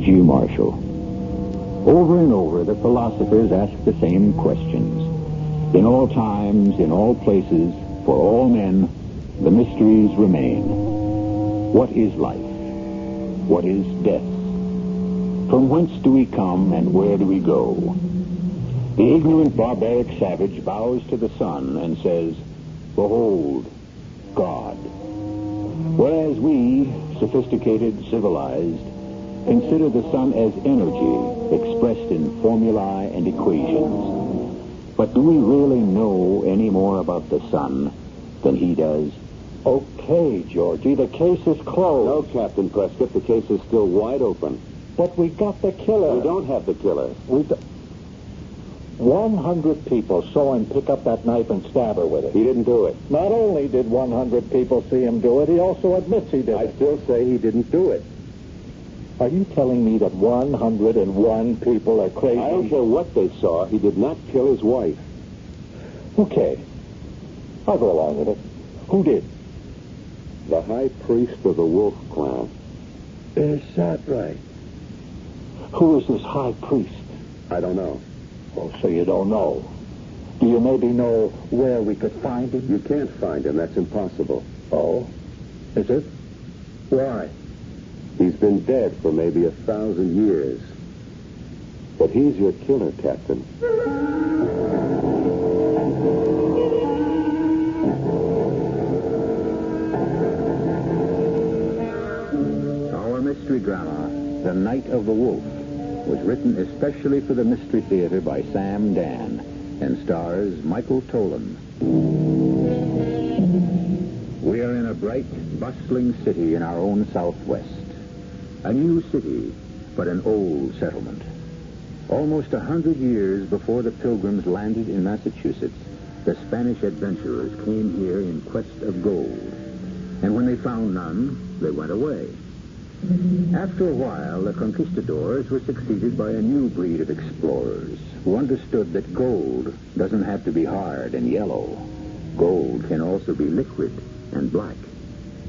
G. Marshall. Over and over, the philosophers ask the same questions. In all times, in all places, for all men, the mysteries remain. What is life? What is death? From whence do we come and where do we go? The ignorant, barbaric savage bows to the sun and says, "Behold, God." Whereas we, sophisticated, civilized, consider the sun as energy expressed in formulae and equations. But do we really know any more about the sun than he does? Okay, Georgie, the case is closed. No, Captain Prescott, the case is still wide open. But we got the killer. We don't have the killer. 100 people saw him pick up that knife and stab her with it. He didn't do it. Not only did 100 people see him do it, he also admits he did I it. still say he didn't do it. Are you telling me that 101 people are crazy? I don't care what they saw. He did not kill his wife. Okay. I'll go along with it. Who did? The high priest of the Wolf Clan. Is that right? Who is this high priest? I don't know. Oh, so you don't know. Do you maybe know where we could find him? You can't find him. That's impossible. Oh? Is it? Why? He's been dead for maybe 1,000 years. But he's your killer, Captain. Our mystery drama, The Night of the Wolf, was written especially for the Mystery Theater by Sam Dan and stars Michael Tolan. We are in a bright, bustling city in our own Southwest. A new city, but an old settlement. Almost 100 years before the Pilgrims landed in Massachusetts, the Spanish adventurers came here in quest of gold. And when they found none, they went away. After a while, the conquistadors were succeeded by a new breed of explorers who understood that gold doesn't have to be hard and yellow. Gold can also be liquid and black.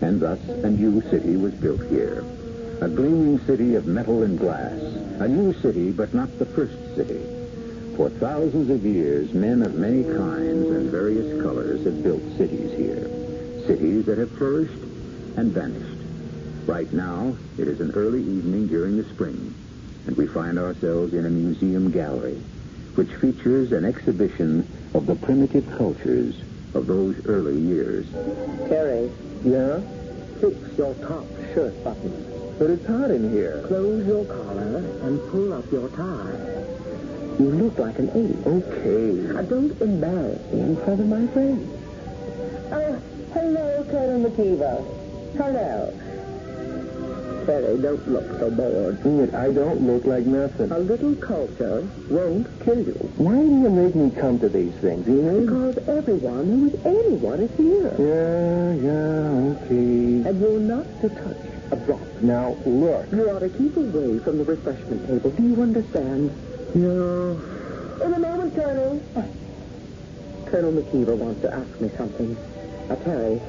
And thus, a new city was built here. A gleaming city of metal and glass. A new city, but not the first city. For thousands of years, men of many kinds and various colors have built cities here. Cities that have flourished and vanished. Right now, it is an early evening during the spring, and we find ourselves in a museum gallery, which features an exhibition of the primitive cultures of those early years. Terry. Yeah? Fix your top shirt button. But it's hot in here. Close your collar and pull up your tie. You look like an ape. Okay. Don't embarrass me in front of my friends. Hello, Colonel McKeever. Hello. Terry, don't look so bored. I don't look like nothing. A little culture won't kill you. Why do you make me come to these things, Enid? Because everyone who is anyone is here. Yeah, okay. And you're not to touch a drop. Now, look. You ought to keep away from the refreshment table. Do you understand? Yeah. In a moment, Colonel. Colonel McKeever wants to ask me something. Terry,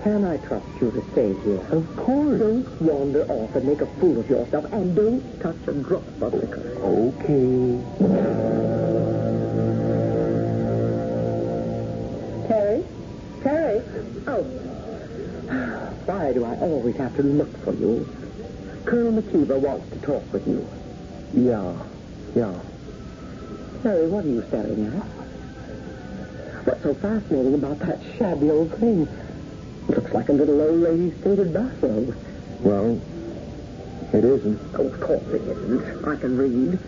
can I trust you to stay here? Of course. Don't wander off and make a fool of yourself, and don't touch a drop of liquor. Okay. Terry? Terry? Oh. Why do I always have to look for you? Colonel McKeever wants to talk with you. Yeah. Terry, what are you staring at? What's so fascinating about that shabby old thing? It looks like a little old lady's faded bathrobe. Well, it isn't. Oh, of course it isn't. I can read.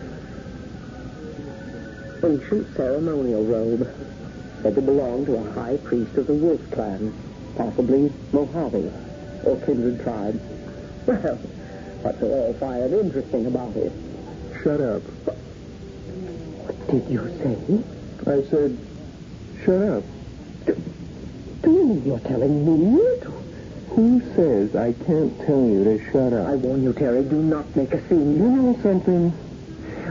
Ancient ceremonial robe. Said to belong to a high priest of the Wolf Clan. Possibly Mojave or kindred tribe. Well, what's so all fired interesting about it? Shut up. What did you say? I said, shut up. Do you mean you're telling me? Who says I can't tell you to shut up? I warn you, Terry, do not make a scene. You know something?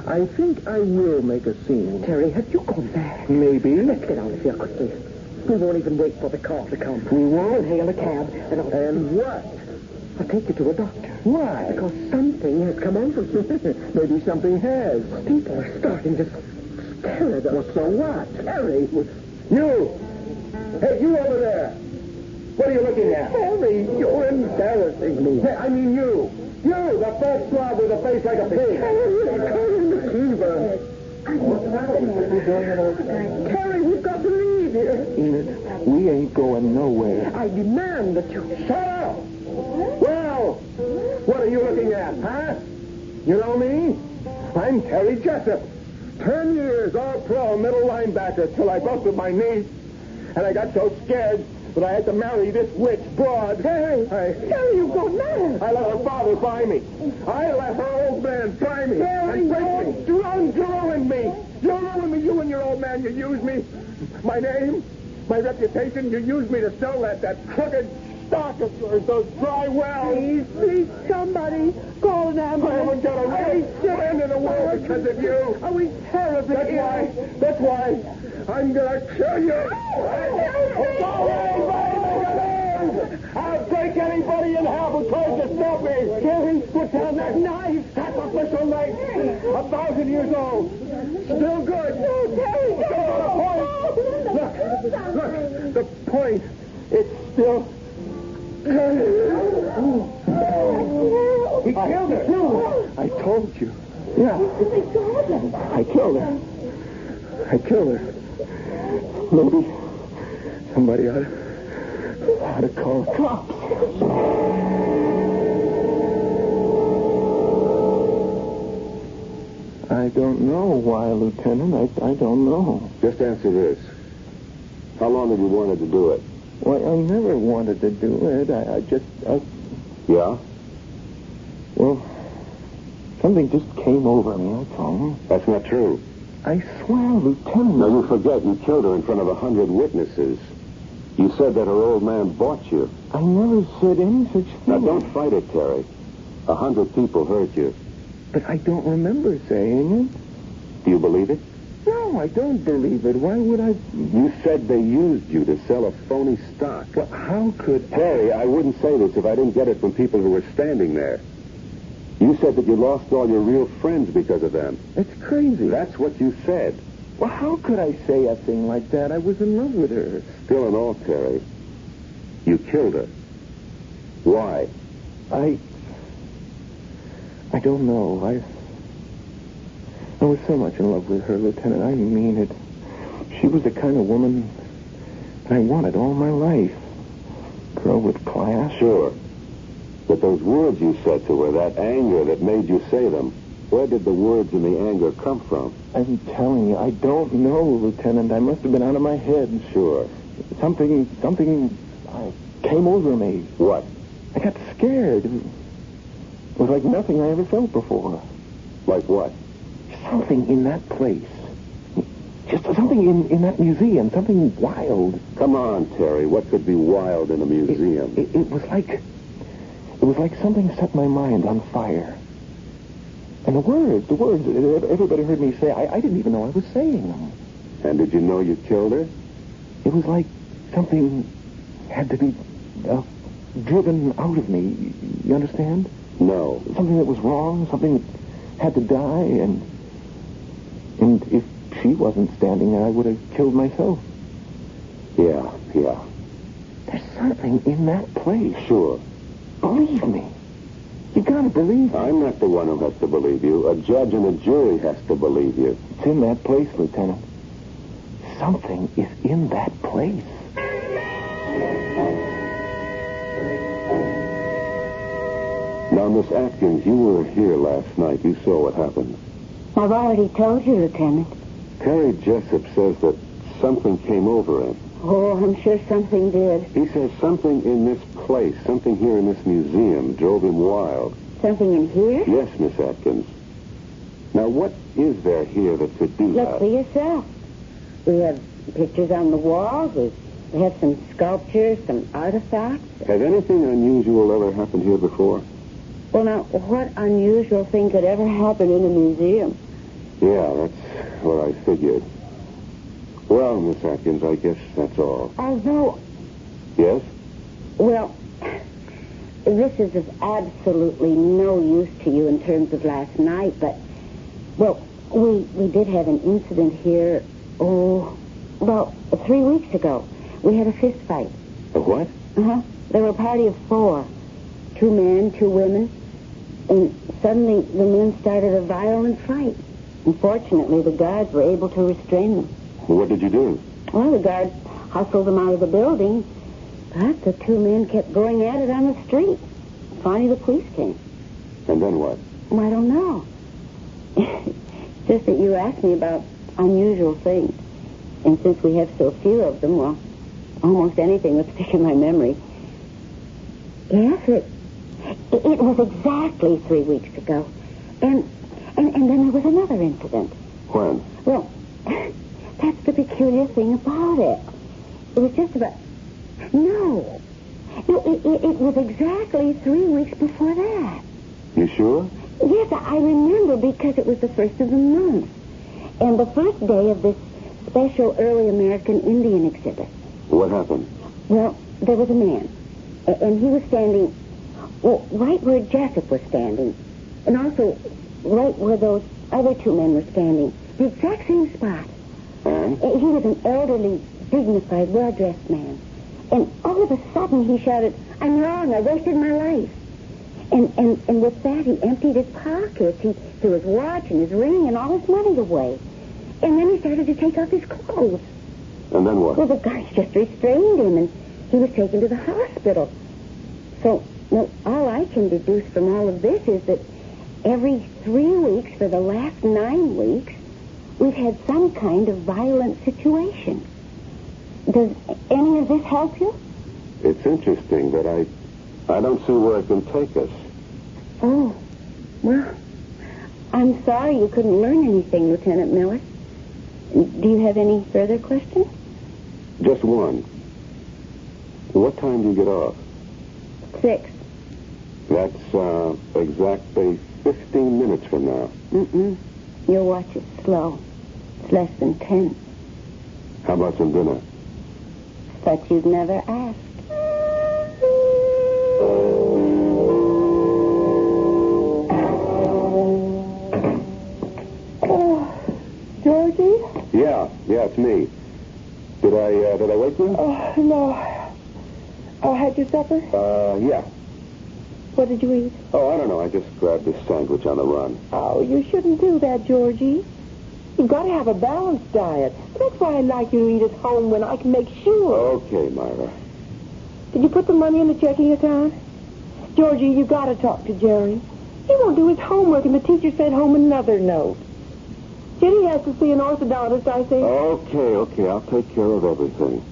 I think I will make a scene. Terry, have you gone mad? Maybe. Let's get out of here quickly. We won't even wait for the car to come. We won't? We'll hail a cab, and And what? I'll take you to a doctor. Why? Because something anything has come over you. Maybe something has. People are starting to stare at us. Well, so what? Terry! You! Hey, you over there! What are you looking at? Terry, you're embarrassing me. Hey, I mean you! You, the fat slob with a face like a pig! Terry, we've got to leave here. Enid, we ain't going nowhere. I demand that you... Shut up! Well, what are you looking at, huh? You know me? I'm Terry Jessup. 10 years all-pro middle linebacker till I busted my knee. And I got so scared that I had to marry this witch broad. Terry, you go mad. I let her father buy me. I let her old man buy me. Terry, and break me. You ruined me. You ruined me. You and your old man, you used me. My name, my reputation, you used me to sell that crooked stock of yours, those dry wells. Please, somebody call an I ambulance. haven't got a right friend in the world because of you. Are we terribly That's why I'm going to kill you. I'll take anybody in half who tries to stop me. Terry, put down that knife. Sacrificial knife. 1,000 years old. Still good. No, Terry, Look, the point, it's still... He killed her. I told you. Yeah. I killed her. Maybe somebody ought to call the cops. I don't know why, Lieutenant. I don't know. Just answer this. How long have you wanted to do it? Well, I never wanted to do it. Yeah? Well, something just came over me, that's all. That's not true. I swear, Lieutenant. Now, you forget you killed her in front of 100 witnesses. You said that her old man bought you. I never said any such thing. Now, don't fight it, Terry. 100 people heard you. But I don't remember saying it. Do you believe it? No, I don't believe it. Why would I... You said they used you to sell a phony stock. Well, how could... Terry, I wouldn't say this if I didn't get it from people who were standing there. You said that you lost all your real friends because of them. It's crazy. That's what you said. Well, how could I say a thing like that? I was in love with her. Still and all, Terry, you killed her. Why? I don't know. I was so much in love with her, Lieutenant. I mean it. She was the kind of woman that I wanted all my life. Girl with class. Sure. But those words you said to her, that anger that made you say them, where did the words and the anger come from? I'm telling you, I don't know, Lieutenant. I must have been out of my head. Sure. Something came over me. What? I got scared. It was like nothing I ever felt before. Like what? Something in that place. Just something in that museum. Something wild. Come on, Terry. What could be wild in a museum? It was like something set my mind on fire. And the words, everybody heard me say, I didn't even know I was saying them. And did you know you killed her? It was like something had to be driven out of me. You understand? No. Something that was wrong, something that had to die, and if she wasn't standing there, I would have killed myself. Yeah. There's something in that place. Sure. Believe me. You gotta believe me. I'm not the one who has to believe you. A judge and a jury has to believe you. It's in that place, Lieutenant. Something is in that place. Now, Miss Atkins, you were here last night. You saw what happened. I've already told you, Lieutenant. Terry Jessup says that something came over him. Oh, I'm sure something did. He says something in this place, something here in this museum, drove him wild. Something in here? Yes, Miss Atkins. Now, what is there here that could do Look that? for yourself. We have pictures on the walls. We have some sculptures, some artifacts. Has anything unusual ever happened here before? Well, now, what unusual thing could ever happen in a museum? Yeah, that's what I figured. Well, Miss Atkins, I guess that's all. Although, Yes? well, the this is of absolutely no use to you in terms of last night, but, well, we did have an incident here, 3 weeks ago. We had a fist fight. A what? Uh-huh. There were a party of 4. 2 men, 2 women. And suddenly the men started a violent fight. Unfortunately, the guards were able to restrain them. What did you do? Well, the guards hustled them out of the building, but the 2 men kept going at it on the street. Finally, the police came. And then what? Well, I don't know. It's just that you asked me about unusual things. And since we have so few of them, well, almost anything would stick in my memory. Yes, it was exactly 3 weeks ago. And then there was another incident. When? Well, that's the peculiar thing about it. It was just about... No, it was exactly 3 weeks before that. You sure? Yes, I remember because it was the first of the month. And the first day of this special early American Indian exhibit. What happened? Well, there was a man. And he was standing, well, right where Jessup was standing. And also right where those other 2 men were standing. The exact same spot. And? He was an elderly, dignified, well-dressed man. And all of a sudden he shouted, "I'm wrong, I wasted my life." And with that he emptied his pockets. He threw his watch and his ring and all his money away. And then he started to take off his clothes. And then what? Well, the guards just restrained him and he was taken to the hospital. So, well, all I can deduce from all of this is that every 3 weeks for the last 9 weeks, we've had some kind of violent situation. Does any of this help you? It's interesting, but I don't see where it can take us. Oh, well, I'm sorry you couldn't learn anything, Lieutenant Miller. Do you have any further questions? Just one. What time do you get off? 6. That's exactly 15 minutes from now. Your watch is slow. It's less than 10. How about some dinner? But you've never asked. Georgie? Yeah, it's me. Did I wake you? No. Had your supper? Yeah. What did you eat? Oh, I don't know. I just grabbed this sandwich on the run. Oh, you shouldn't do that, Georgie. You've got to have a balanced diet. That's why I like you to eat at home when I can make sure. Okay, Myra. Did you put the money in the checking account? Georgie, you got to talk to Jerry. He won't do his homework, and the teacher sent home another note. Jenny has to see an orthodontist, I think. Okay. I'll take care of everything.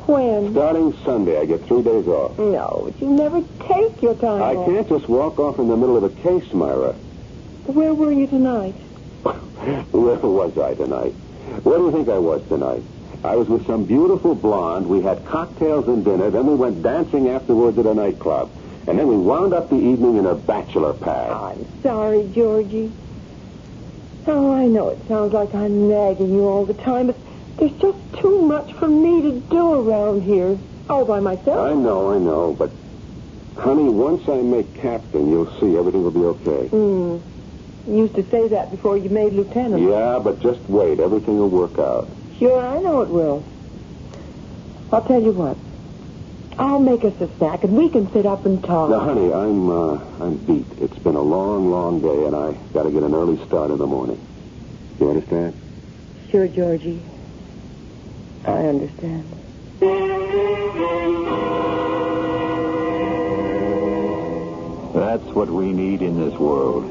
When? Starting Sunday, I get 3 days off. No, but you never take your time I off. can't just walk off in the middle of a case, Myra. Where were you tonight? Where was I tonight? Where do you think I was tonight? I was with some beautiful blonde. We had cocktails and dinner. Then we went dancing afterwards at a nightclub. And then we wound up the evening in a bachelor pad. I'm sorry, Georgie. Oh, I know it sounds like I'm nagging you all the time, but there's just too much for me to do around here. All by myself. I know. But, honey, once I make captain, you'll see everything will be okay. You used to say that before you made lieutenant. Yeah, but just wait. Everything will work out. Sure, I know it will. I'll tell you what. I'll make us a snack, and we can sit up and talk. Now, honey, I'm beat. It's been a long, long day, and I got to get an early start in the morning. You understand? Sure, Georgie. I understand. That's what we need in this world.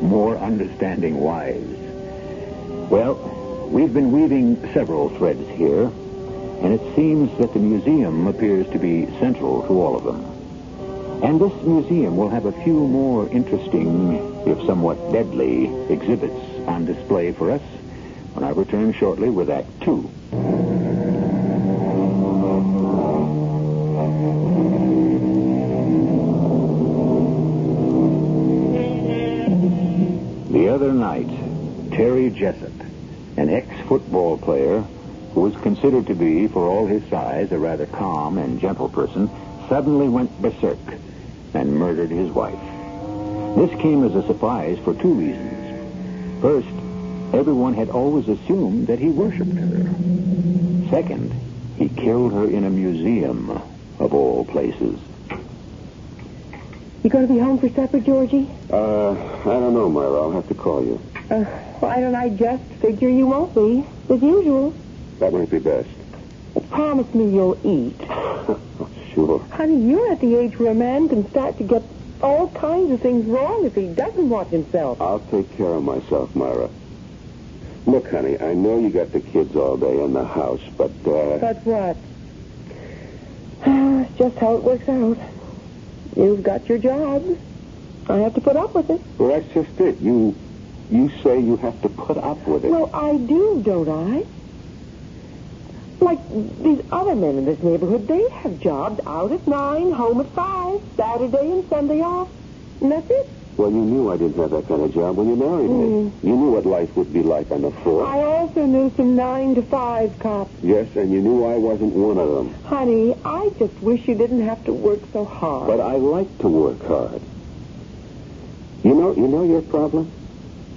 More understanding wives. Well, we've been weaving several threads here, and it seems that the museum appears to be central to all of them. And this museum will have a few more interesting, if somewhat deadly, exhibits on display for us when I return shortly with Act 2. The other night, Terry Jessup, an ex-football player who was considered to be, for all his size, a rather calm and gentle person, suddenly went berserk and murdered his wife. This came as a surprise for two reasons. First, everyone had always assumed that he worshipped her. Second, he killed her in a museum, of all places. You going to be home for supper, Georgie? I don't know, Myra. I'll have to call you. Why don't I just figure you won't be, as usual? That might be best. Promise me you'll eat. Sure. Honey, you're at the age where a man can start to get all kinds of things wrong if he doesn't watch himself. I'll take care of myself, Myra. Look, honey, I know you got the kids all day in the house, but, But what? It's just how it works out. You've got your job. I have to put up with it. Well, that's just it. You say you have to put up with it. Well, I do, don't I? Like these other men in this neighborhood, they have jobs out at 9, home at 5, Saturday and Sunday off. And that's it. Well, you knew I didn't have that kind of job when you married me. You knew what life would be like on the force. I also knew some 9 to 5 cops. Yes, and you knew I wasn't one of them. Honey, I just wish you didn't have to work so hard. But I like to work hard. You know your problem?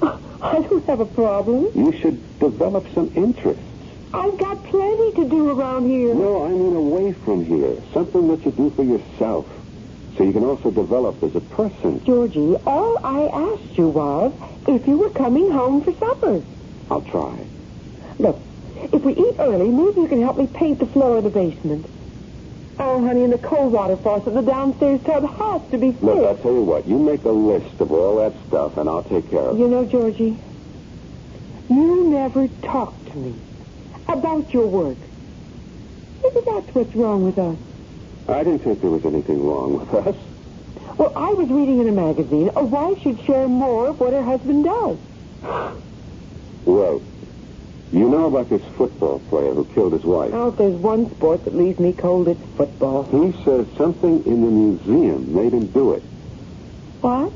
I don't have a problem. You should develop some interests. I've got plenty to do around here. No, I mean away from here. Something that you do for yourself. So you can also develop as a person. Georgie, all I asked you was if you were coming home for supper. I'll try. Look, if we eat early, maybe you can help me paint the floor of the basement. Oh, honey, and the cold water faucet in the downstairs tub has to be fixed. Look, I'll tell you what. You make a list of all that stuff, and I'll take care of it. You know, Georgie, you never talk to me about your work. Maybe that's what's wrong with us. I didn't think there was anything wrong with us. Well, I was reading in a magazine a wife should share more of what her husband does. Well, you know about this football player who killed his wife. Oh, if there's one sport that leaves me cold, it's football. He says something in the museum made him do it. What?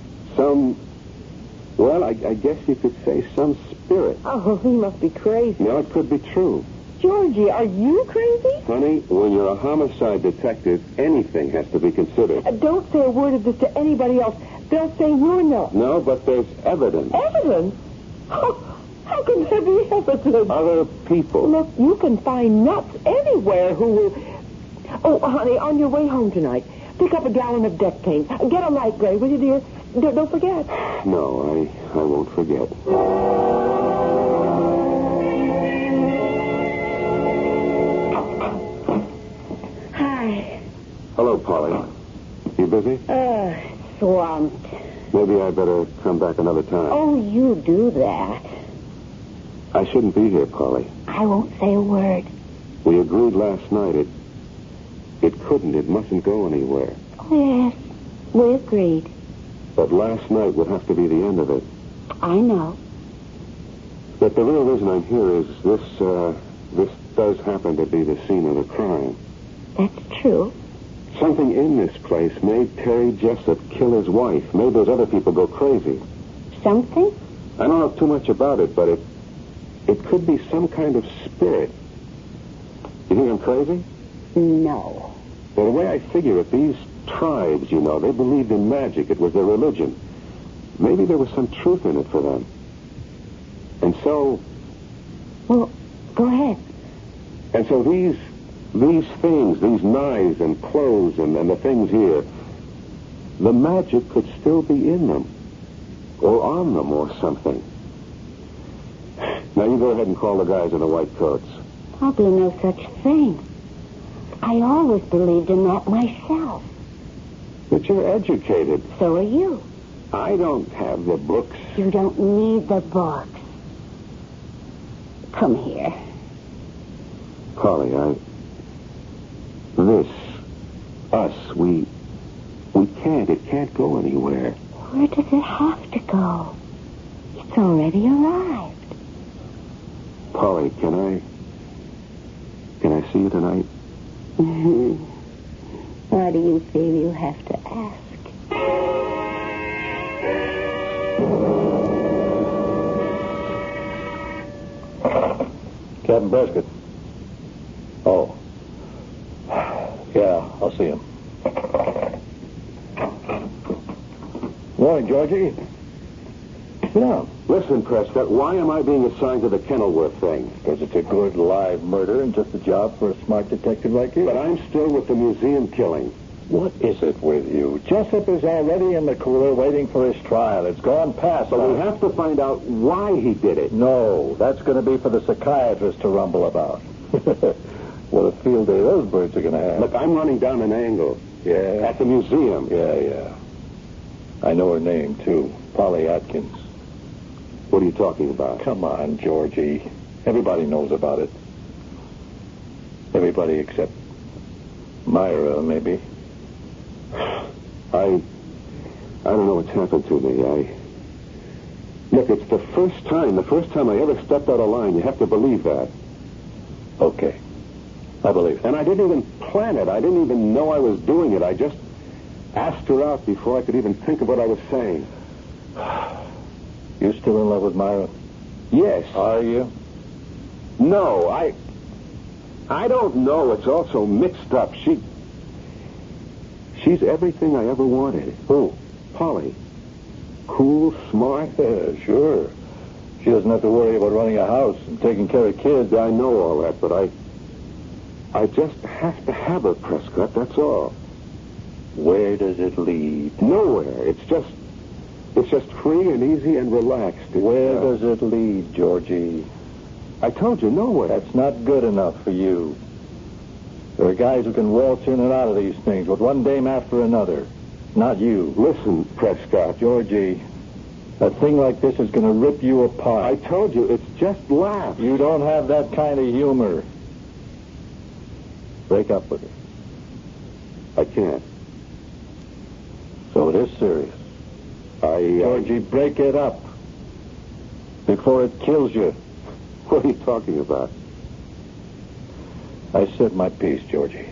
Well, I guess you could say some spirit. Oh, he must be crazy. Now, it could be true. Georgie, are you crazy? Honey, when you're a homicide detective, anything has to be considered. Don't say a word of this to anybody else. They'll say you're nuts. No, but there's evidence. Evidence? How can there be evidence? Other people. Look, you can find nuts anywhere who will... Oh, honey, on your way home tonight, pick up a gallon of deck paint. Get a light gray, will you, dear? Don't forget. No, I won't forget. Hi. Hello, Polly. You busy? Swamped. Maybe I better come back another time. Oh, you do that. I shouldn't be here, Polly. I won't say a word. We agreed last night it mustn't go anywhere. Oh, yes. We agreed. But last night would have to be the end of it. I know. But the real reason I'm here is this does happen to be the scene of the crime. That's true. Something in this place made Terry Jessup kill his wife, made those other people go crazy. Something? I don't know too much about it, but it could be some kind of spirit. You think I'm crazy? No. Well, the way I figure it, these tribes, they believed in magic. It was their religion. Maybe there was some truth in it for them. And so... Well, go ahead. And so these things, these knives and clothes and the things here, the magic could still be in them. Or on them or something. Now you go ahead and call the guys in the white coats. I'll do no such thing. I always believed in that myself. But you're educated. So are you. I don't have the books. You don't need the books. Come here. Polly, it can't go anywhere. Where does it have to go? It's already arrived. Polly, can I see you tonight? Why do you feel you have to ask? Captain Prescott. Oh. Yeah, I'll see him. Morning, Georgie. Sit down. Listen, Prescott, why am I being assigned to the Kenilworth thing? Because it's a good live murder and just a job for a smart detective like you. But I'm still with the museum killing. What is it with you? Jessup is already in the cooler waiting for his trial. It's gone past. But we have to find out why he did it. No, that's going to be for the psychiatrist to rumble about. What a field day those birds are going to have. Look, I'm running down an angle. Yeah? At the museum. Yeah. I know her name, too. Polly Atkins. What are you talking about? Come on, Georgie. Everybody knows about it. Everybody except Myra, maybe. I don't know what's happened to me. Look, it's the first time I ever stepped out of line. You have to believe that. Okay. I believe it. And I didn't even plan it. I didn't even know I was doing it. I just asked her out before I could even think of what I was saying. You still in love with Myra? Yes. Are you? No, I don't know. It's all so mixed up. She's everything I ever wanted. Who? Polly. Cool, smart. Sure. She doesn't have to worry about running a house and taking care of kids. I know all that, but I just have to have her, Prescott, that's all. Where does it lead? Nowhere. It's just free and easy and relaxed. Where does it lead, Georgie? I told you, nowhere. That's not good enough for you. There are guys who can waltz in and out of these things with one dame after another. Not you. Listen, Prescott. Georgie, a thing like this is going to rip you apart. I told you, it's just laughs. You don't have that kind of humor. Break up with her. I can't. So it is serious. Georgie, break it up before it kills you. What are you talking about? I said my piece, Georgie.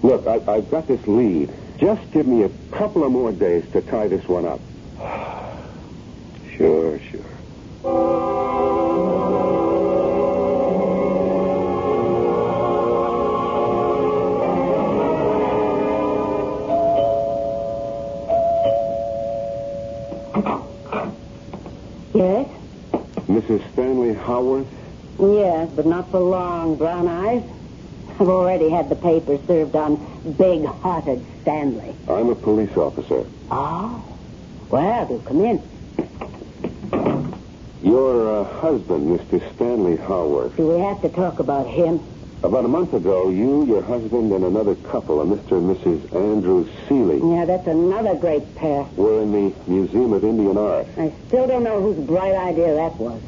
Look, I've got this lead. Just give me a couple of more days to tie this one up. Sure. Yes? Mrs. Stanley Howarth? Yes, but not for long, Brown Eyes. I've already had the paper served on big-hearted Stanley. I'm a police officer. Oh? Well, do come in. Your husband, Mr. Stanley Howarth. Do we have to talk about him? About a month ago, you, your husband, and another couple, a Mr. and Mrs. Andrew Seeley, Yeah, that's another great pair. were in the Museum of Indian Art. I still don't know whose bright idea that was.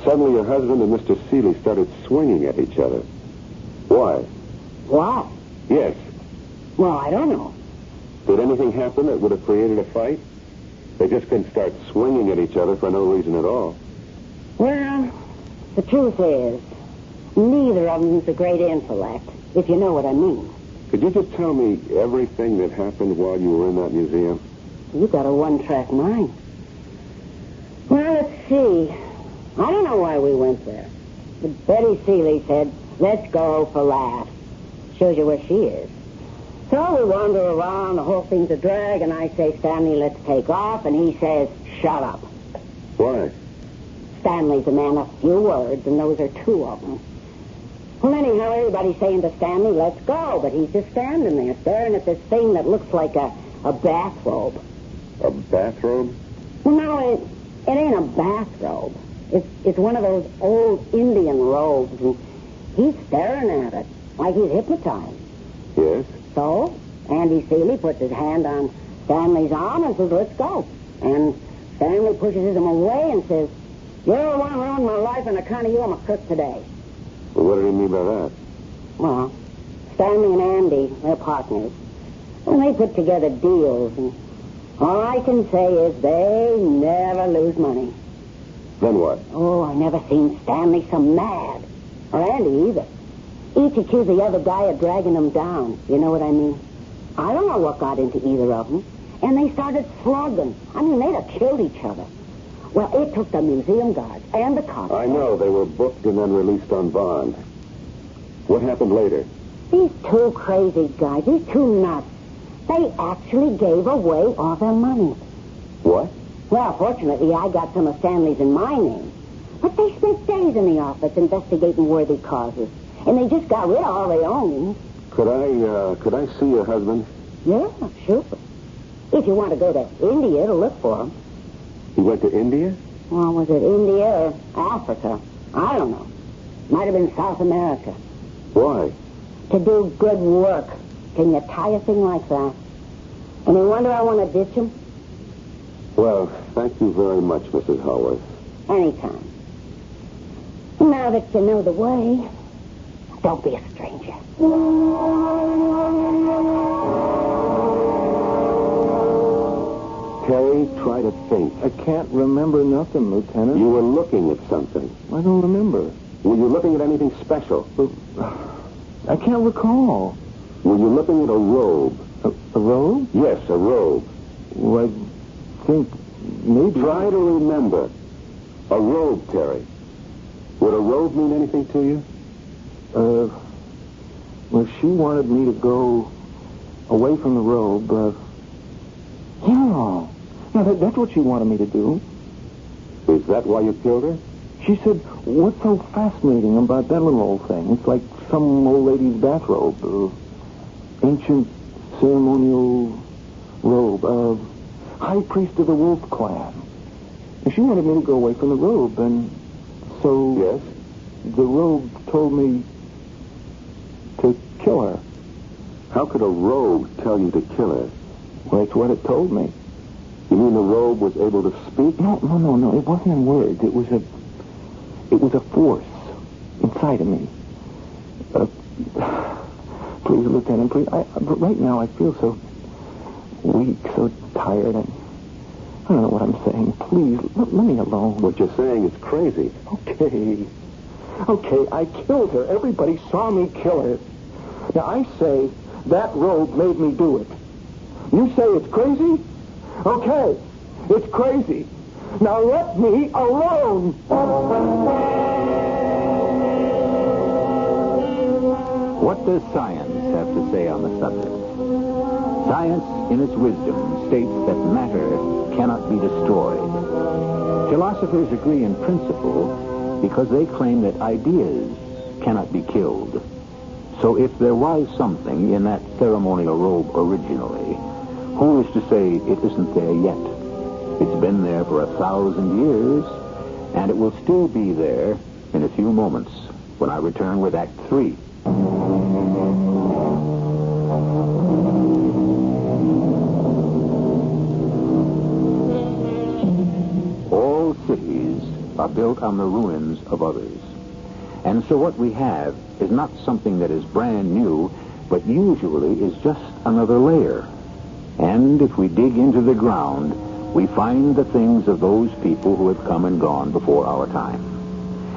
Suddenly, your husband and Mr. Seeley started swinging at each other. Why? Why? Yes. Well, I don't know. Did anything happen that would have created a fight? They just couldn't start swinging at each other for no reason at all. Well, the truth is, neither of them's a great intellect, if you know what I mean. Could you just tell me everything that happened while you were in that museum? You got a one-track mind. Well, let's see. I don't know why we went there. But Betty Seeley said, let's go for laughs. Shows you where she is. So we wander around, the whole thing's a drag, and I say, Stanley, let's take off, and he says, shut up. Why? Stanley's a man of few words, and those are two of them. Well, anyhow, everybody's saying to Stanley, let's go, but he's just standing there, staring at this thing that looks like a bathrobe. A bathrobe? Well, no, it ain't a bathrobe. It's one of those old Indian robes, and he's staring at it like he's hypnotized. Yes. So, Andy Seeley puts his hand on Stanley's arm and says, let's go. And Stanley pushes him away and says, you're the one who ruined my life, and account of you, I'm a crook today. Well, what did he mean by that? Well, Stanley and Andy, they're partners. And they put together deals, and all I can say is they never lose money. Then what? Oh, I never seen Stanley so mad. Or Andy either. Each accused the other guy of dragging them down. You know what I mean? I don't know what got into either of them. And they started slugging. I mean, they'd have killed each other. Well, it took the museum guards and the cops. I know. They were booked and then released on bond. What happened later? These two crazy guys, these two nuts, they actually gave away all their money. What? Well, fortunately, I got some of Stanley's in my name. But they spent days in the office investigating worthy causes. And they just got rid of all they owned. Could I see your husband? Yeah, sure. If you want to go to India to look for him. He went to India? Well, was it India or Africa? I don't know. Might have been South America. Why? To do good work. Can you tie a thing like that? Any wonder I want to ditch him? Well, thank you very much, Mrs. Howard. Anytime. Now that you know the way, don't be a stranger. Terry, try to think. I can't remember nothing, Lieutenant. You were looking at something. I don't remember. Were you looking at anything special? I can't recall. Were you looking at a robe? A robe? Yes, a robe. Well, I think maybe... Try to remember. A robe, Terry. Would a robe mean anything to you? Well, she wanted me to go away from the robe. Yeah, that's what she wanted me to do. Is that why you killed her? She said, what's so fascinating about that little old thing? It's like some old lady's bathrobe. Ancient ceremonial robe. High priest of the Wolf Clan. And she wanted me to go away from the robe, and so... Yes? The robe told me to kill her. How could a robe tell you to kill her? Well, that's what it told me. You mean the robe was able to speak? No. It wasn't in words. It was a force inside of me. Please, Lieutenant, please. But right now I feel so weak, so tired. I don't know what I'm saying. Please, let me alone. What you're saying is crazy. Okay, I killed her. Everybody saw me kill her. Now, I say that robe made me do it. You say it's crazy? Okay, it's crazy. Now let me alone. What does science have to say on the subject? Science, in its wisdom, states that matter cannot be destroyed. Philosophers agree in principle because they claim that ideas cannot be killed. So if there was something in that ceremonial robe originally, who is to say it isn't there yet? It's been there for 1,000 years, and it will still be there in a few moments when I return with Act 3. All cities are built on the ruins of others. And so what we have is not something that is brand new, but usually is just another layer. And if we dig into the ground, we find the things of those people who have come and gone before our time.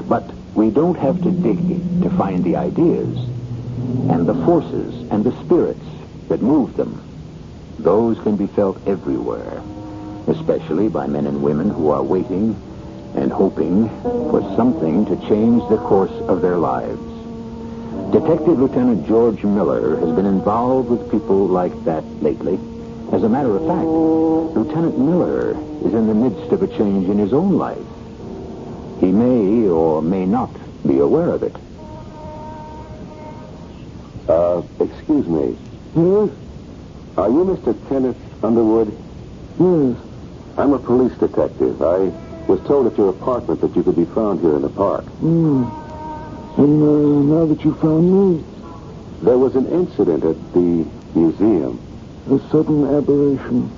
But we don't have to dig to find the ideas and the forces and the spirits that move them. Those can be felt everywhere, especially by men and women who are waiting and hoping for something to change the course of their lives. Detective Lieutenant George Miller has been involved with people like that lately. As a matter of fact, Lieutenant Miller is in the midst of a change in his own life. He may or may not be aware of it. Excuse me. Yes? Are you Mr. Kenneth Underwood? Yes. I'm a police detective. I was told at your apartment that you could be found here in the park. And now that you found me, There was an incident at the museum. a sudden aberration.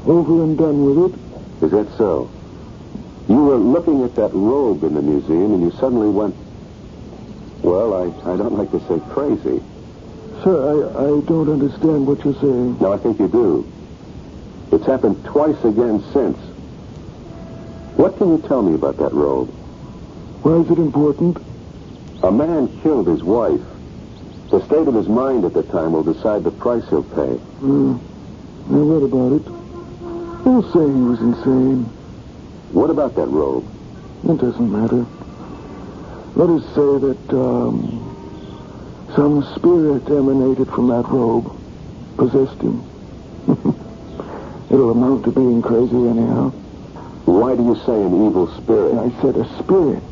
Over and done with it. Is that so? You were looking at that robe in the museum and you suddenly went, well, I don't like to say crazy. Sir, I don't understand what you're saying. No, I think you do. It's happened twice again since. What can you tell me about that robe? Why is it important? A man killed his wife. The state of his mind at the time will decide the price he'll pay. I read about it. They'll say he was insane. What about that robe? It doesn't matter. Let us say that, some spirit emanated from that robe, possessed him. It'll amount to being crazy anyhow. Why do you say an evil spirit? I said a spirit.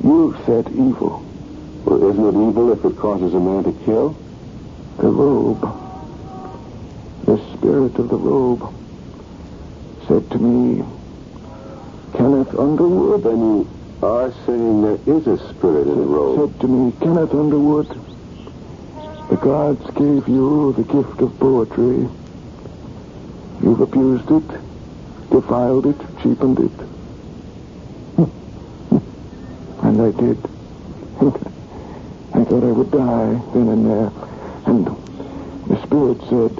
You said evil. Well, isn't it evil if it causes a man to kill? The robe. The spirit of the robe said to me, Kenneth Underwood. Then you are saying there is a spirit in the robe. Said to me, Kenneth Underwood, the gods gave you the gift of poetry. You've abused it, defiled it, cheapened it. And I did. I thought I would die then and there. And the spirit said,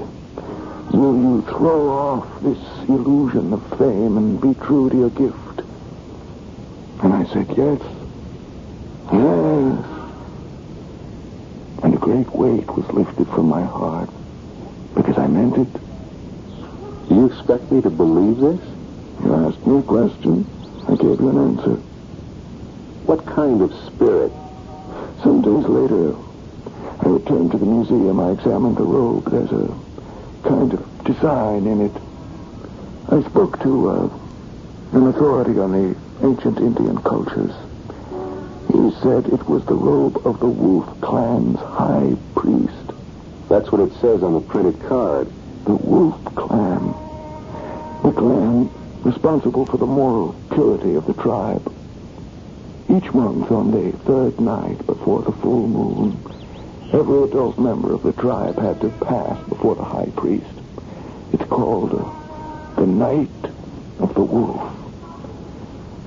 will you throw off this illusion of fame and be true to your gift? And I said, yes. Yes. And a great weight was lifted from my heart because I meant it. Do you expect me to believe this? You asked me a question. I gave you an answer. What kind of spirit? Some days later, I returned to the museum. I examined the robe. There's a kind of design in it. I spoke to an authority on the ancient Indian cultures. He said it was the robe of the Wolf Clan's high priest. That's what it says on the printed card. The Wolf Clan. The clan responsible for the moral purity of the tribe. Each month on the third night before the full moon, every adult member of the tribe had to pass before the high priest. It's called the Night of the Wolf.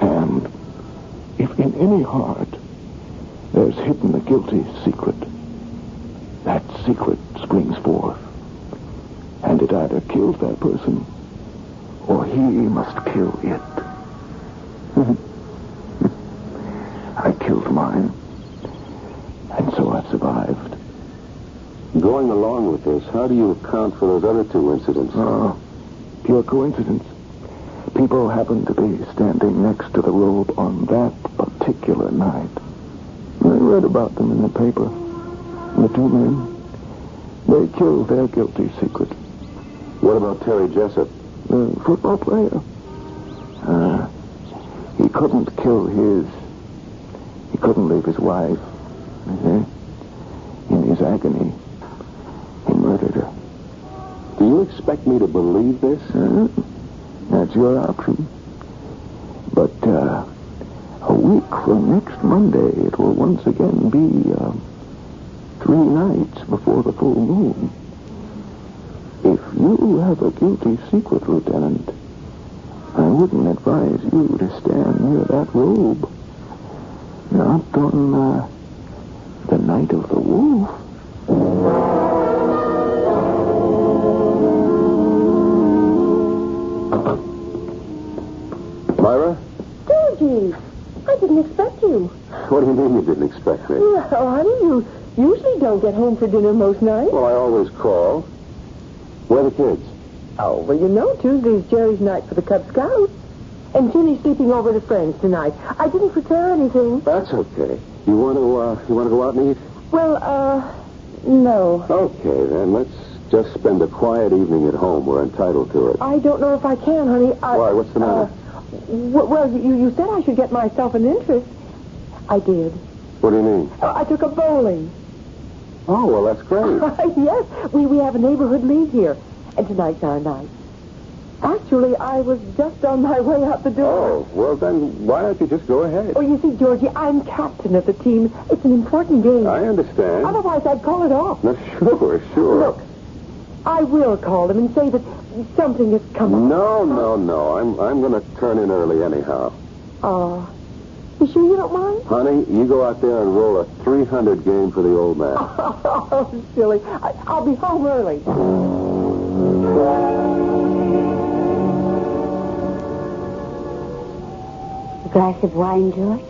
And if in any heart there's hidden a guilty secret, that secret springs forth. And it either kills that person or he must kill it. I killed mine. And so I survived. Going along with this, how do you account for those other two incidents? Pure coincidence. People happened to be standing next to the robe on that particular night. I read about them in the paper. The two men, they killed their guilty secret. What about Terry Jessup? The football player. He couldn't kill his... He couldn't leave his wife. In his agony, he murdered her. Do you expect me to believe this? That's your option. But a week from next Monday, it will once again be 3 nights before the full moon. If you have a guilty secret, Lieutenant, I wouldn't advise you to stand near that robe. Not on the night of the wolf. Myra? Georgie, I didn't expect you. What do you mean you didn't expect me? Well, honey, you usually don't get home for dinner most nights. Well, I always call. Where are the kids? Oh, well, you know Tuesday's Jerry's night for the Cub Scouts. And Ginny's sleeping over at a friend's tonight. I didn't prepare anything. That's okay. You want to go out and eat? Well, no. Okay, then let's just spend a quiet evening at home. We're entitled to it. I don't know if I can, honey. Why? What's the matter? Well, you said I should get myself an interest. I did. What do you mean? I took up bowling. Oh, well, that's great. Yes, we have a neighborhood league here. And tonight's our night. Actually, I was just on my way out the door. Oh, well, then why don't you just go ahead? Oh, you see, Georgie, I'm captain of the team. It's an important game. I understand. Otherwise, I'd call it off. No, sure. Look, I will call them and say that something has come up. No. I'm going to turn in early anyhow. You sure you don't mind? Honey, you go out there and roll a 300 game for the old man. Oh, silly. I'll be home early. A glass of wine, George?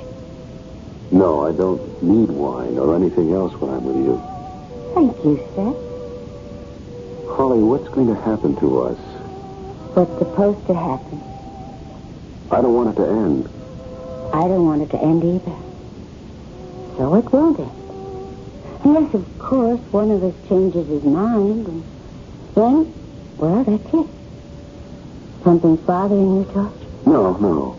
No, I don't need wine or anything else when I'm with you. Thank you, Seth. Holly, what's going to happen to us? What's supposed to happen? I don't want it to end. I don't want it to end either. So it won't end. Unless, of course, one of us changes his mind, and then, well, that's it. Something's bothering you, George? No.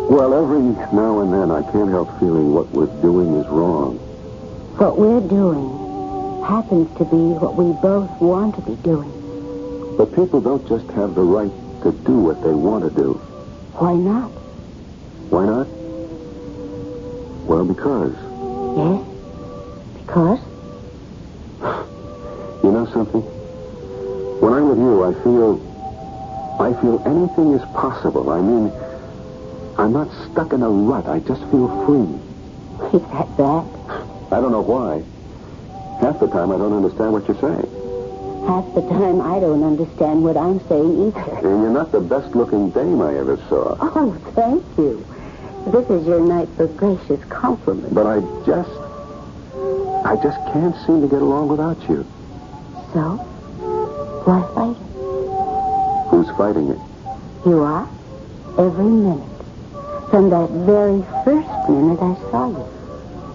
Well, every now and then I can't help feeling what we're doing is wrong. What we're doing happens to be what we both want to be doing. But people don't just have the right to do what they want to do. Why not? Why not? Well, because. Yes? Because? You know something? When I'm with you, I feel anything is possible. I mean, I'm not stuck in a rut. I just feel free. Is that bad? I don't know why. Half the time I don't understand what you're saying. Half the time I don't understand what I'm saying either. And you're not the best-looking dame I ever saw. Oh, thank you. This is your night for gracious compliments. But I just can't seem to get along without you. So? Why fight? Who's fighting it? You are. Every minute. From that very first minute I saw you.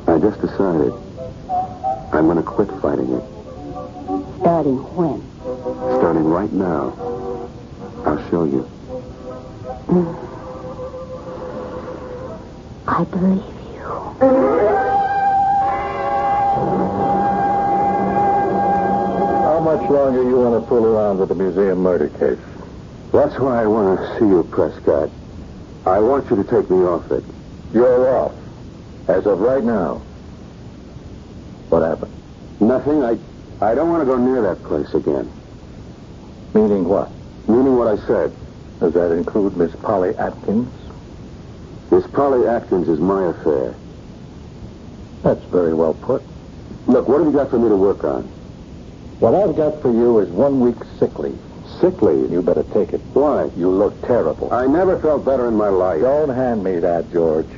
I just decided I'm going to quit fighting it. Starting when? Starting right now. I'll show you. I believe you. How much longer you want to fool around with the museum murder case? That's why I want to see you, Prescott. I want you to take me off it. You're off. As of right now. What happened? Nothing. I don't want to go near that place again. Meaning what? Meaning what I said. Does that include Miss Polly Atkins? Miss Polly Atkins is my affair. That's very well put. Look, what have you got for me to work on? What I've got for you is 1 week sick leave. Sick leave? You better take it. Why? You look terrible. I never felt better in my life. Don't hand me that, George.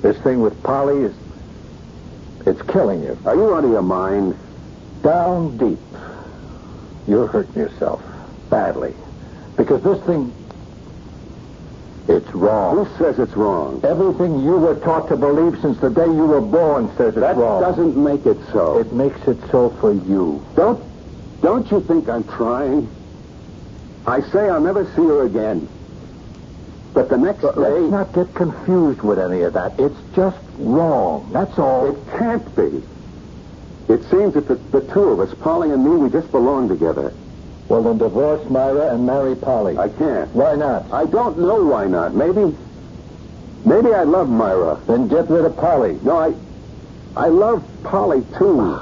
This thing with Polly it's killing you. Are you out of your mind? Down deep. You're hurting yourself. Badly. Because this thing, it's wrong. Who says it's wrong? Everything you were taught to believe since the day you were born says it's wrong. That doesn't make it so. It makes it so for you. Don't you think I'm trying? I say I'll never see her again. But the next day... Let's not get confused with any of that. It's just wrong. That's all. It can't be. It seems that the two of us, Polly and me, we just belong together. Well, then divorce Myra and marry Polly. I can't. Why not? I don't know why not. Maybe I love Myra. Then get rid of Polly. No, I love Polly, too.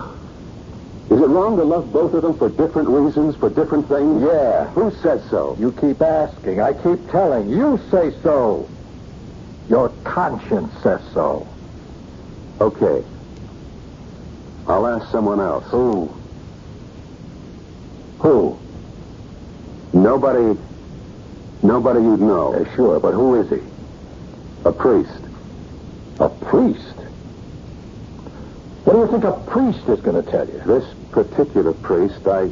Is it wrong to love both of them for different reasons, for different things? Yeah. Who says so? You keep asking. I keep telling. You say so. Your conscience says so. Okay. I'll ask someone else. Who? Who? Nobody you'd know. Sure, but who is he? A priest. A priest? What do you think a priest is going to tell you? This particular priest, I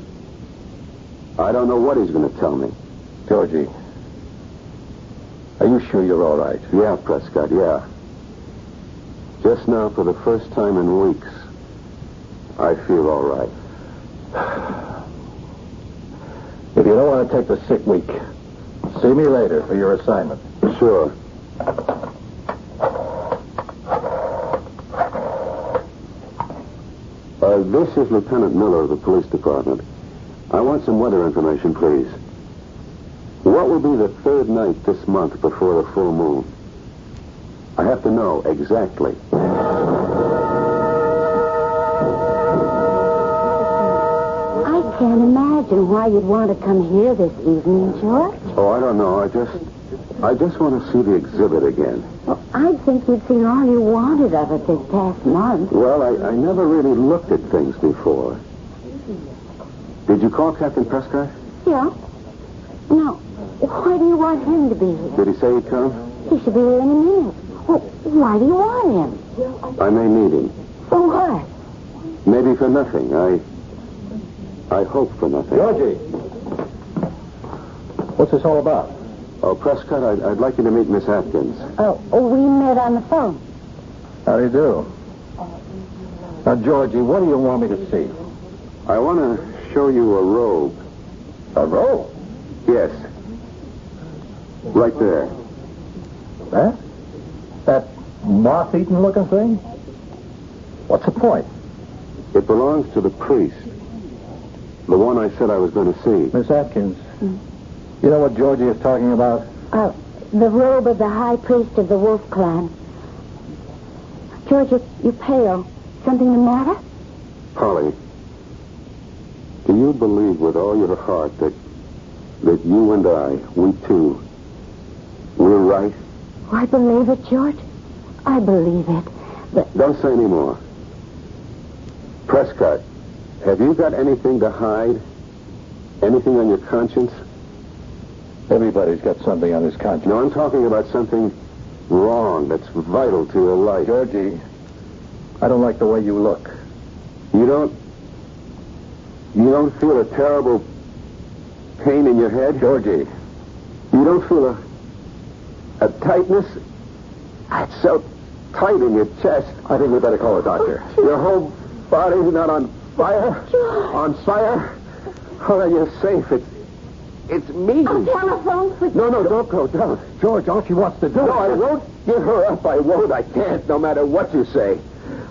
don't know what he's going to tell me. Georgie, are you sure you're all right? Yeah, Prescott, yeah. Just now, for the first time in weeks, I feel all right. If you don't want to take the sick week, see me later for your assignment. Sure. This is Lieutenant Miller of the police department. I want some weather information, please. What will be the third night this month before the full moon? I have to know exactly. I can't imagine why you'd want to come here this evening, George. Oh, I don't know. I just want to see the exhibit again. Well, I'd think you'd seen all you wanted of it this past month. Well, I never really looked at things before. Did you call Captain Prescott? Yeah. Now, why do you want him to be here? Did he say he'd come? He should be here in a minute. Well, why do you want him? I may need him. For what? Maybe for nothing. I hope for nothing. Georgie! What's this all about? Oh, Prescott, I'd like you to meet Miss Atkins. Oh, we met on the phone. How do you do? Now, Georgie, what do you want me to see? I want to show you a robe. A roll? Yes. Right there. That? That moth-eaten looking thing? What's the point? It belongs to the priest. The one I said I was going to see. Miss Atkins, you know what Georgie is talking about? The robe of the high priest of the Wolf Clan. George, you're pale. Something the matter? Polly, do you believe with all your heart that you and I, we two, we're right? Oh, I believe it, George. I believe it. But Don't say any more. Prescott, have you got anything to hide? Anything on your conscience? Everybody's got something on his conscience. No, I'm talking about something wrong that's vital to your life. Georgie, I don't like the way you look. You don't feel a terrible pain in your head? Georgie. You don't feel a tightness? It's so tight in your chest. I think we better call a doctor. Your whole body's not on fire? On fire? Oh, then you're safe. It's me. a telephone for... No, don't go. Don't. George, all she wants to do... No, I won't give her up. I won't. I can't, no matter what you say.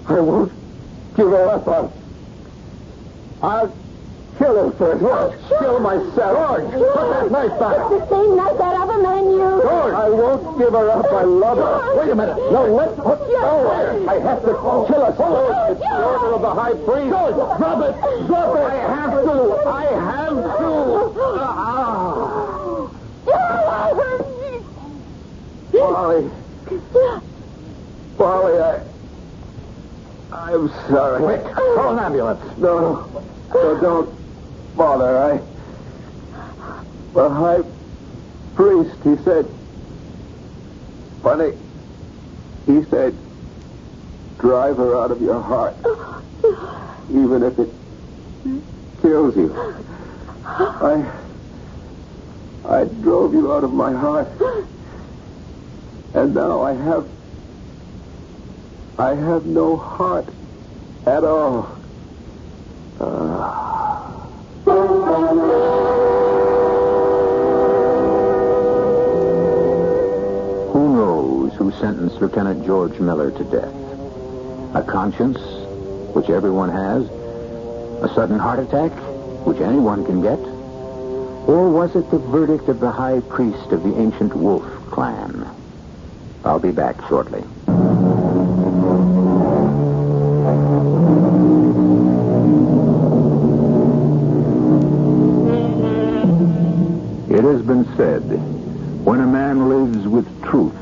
I won't give her up. I'll kill her first. I'll kill myself. George, put that knife back. The same night that other man used. George, I won't give her up. I love her. Wait a minute. No, let's put no. I have to kill us. It's the order of the high priest. George, drop it. Drop it. I have to. I have to. Polly, I'm sorry. Quick, call an ambulance. No, don't bother. The high priest, he said, funny, he said, drive her out of your heart, even if it kills you. I drove you out of my heart, and now I have no heart at all. Who knows who sentenced Lieutenant George Miller to death? A conscience, which everyone has? A sudden heart attack, which anyone can get? Or was it the verdict of the high priest of the ancient Wolf Clan? I'll be back shortly. It has been said, when a man lives with truth,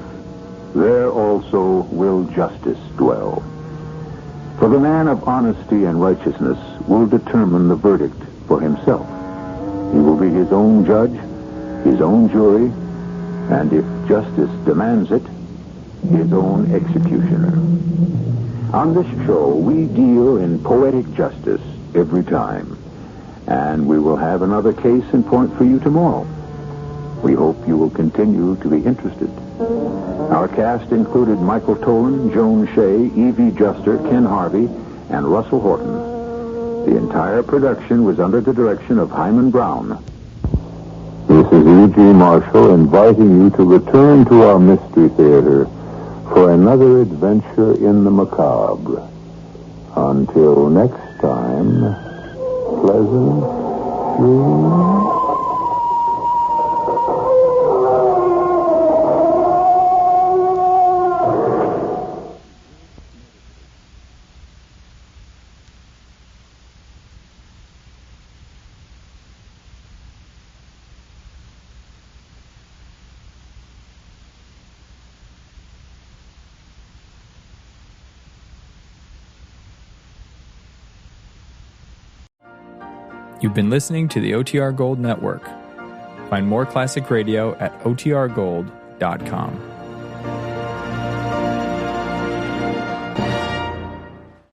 there also will justice dwell. For the man of honesty and righteousness will determine the verdict for himself. He will be his own judge, his own jury, and if justice demands it, his own executioner. On this show, we deal in poetic justice every time, and we will have another case in point for you tomorrow. We hope you will continue to be interested. Our cast included Michael Tolan, Joan Shea, Evie Juster, Ken Harvey, and Russell Horton. The entire production was under the direction of Hyman Brown. This is E.G. Marshall inviting you to return to our Mystery Theater for another adventure in the macabre. Until next time, pleasant dreams. You've been listening to the OTR Gold Network. Find more classic radio at otrgold.com.